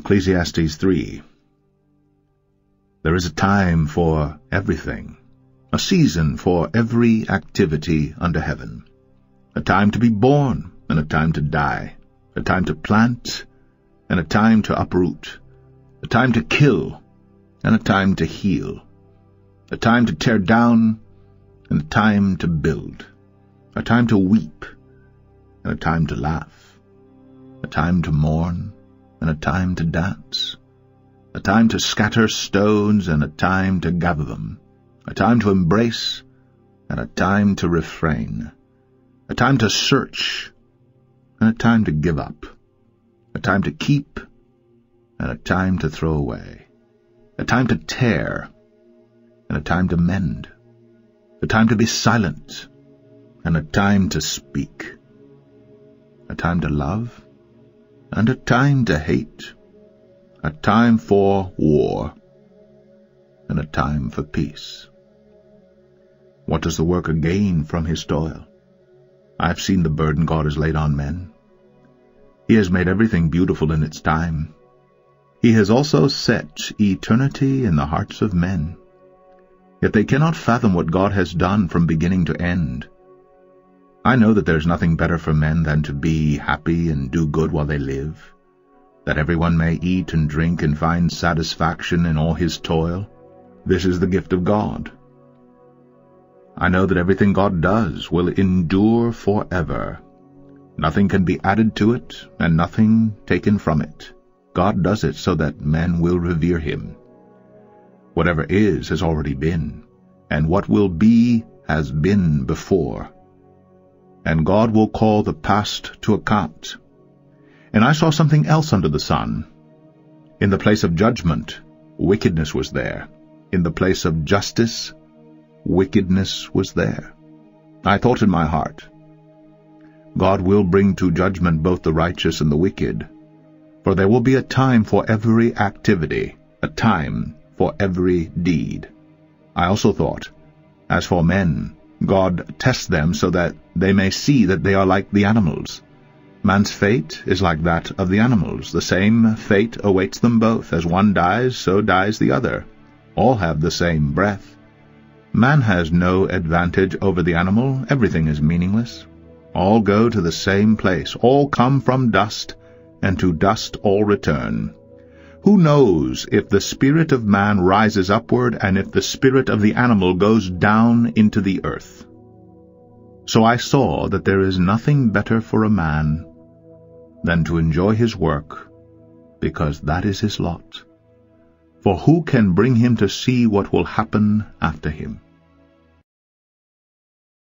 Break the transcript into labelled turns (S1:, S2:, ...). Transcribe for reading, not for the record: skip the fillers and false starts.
S1: Ecclesiastes 3. There is a time for everything, a season for every activity under heaven, a time to be born and a time to die, a time to plant and a time to uproot, a time to kill and a time to heal, a time to tear down and a time to build, a time to weep and a time to laugh, a time to mourn and a time to dance, a time to scatter stones and a time to gather them, a time to embrace and a time to refrain, a time to search and a time to give up, a time to keep and a time to throw away, a time to tear and a time to mend, a time to be silent and a time to speak, a time to love and a time to hate, a time for war and a time for peace. What does the worker gain from his toil? I have seen the burden God has laid on men. He has made everything beautiful in its time. He has also set eternity in the hearts of men. Yet they cannot fathom what God has done from beginning to end. I know that there is nothing better for men than to be happy and do good while they live, that everyone may eat and drink and find satisfaction in all his toil. This is the gift of God. I know that everything God does will endure forever. Nothing can be added to it, and nothing taken from it. God does it so that men will revere him. Whatever is has already been, and what will be has been before. And God will call the past to account. And I saw something else under the sun. In the place of judgment, wickedness was there. In the place of justice, wickedness was there. I thought in my heart, God will bring to judgment both the righteous and the wicked, for there will be a time for every activity, a time for every deed. I also thought, as for men, God tests them so that they may see that they are like the animals. Man's fate is like that of the animals. The same fate awaits them both. As one dies, so dies the other. All have the same breath. Man has no advantage over the animal. Everything is meaningless. All go to the same place. All come from dust, and to dust all return. Who knows if the spirit of man rises upward, and if the spirit of the animal goes down into the earth? So I saw that there is nothing better for a man than to enjoy his work, because that is his lot. For who can bring him to see what will happen after him?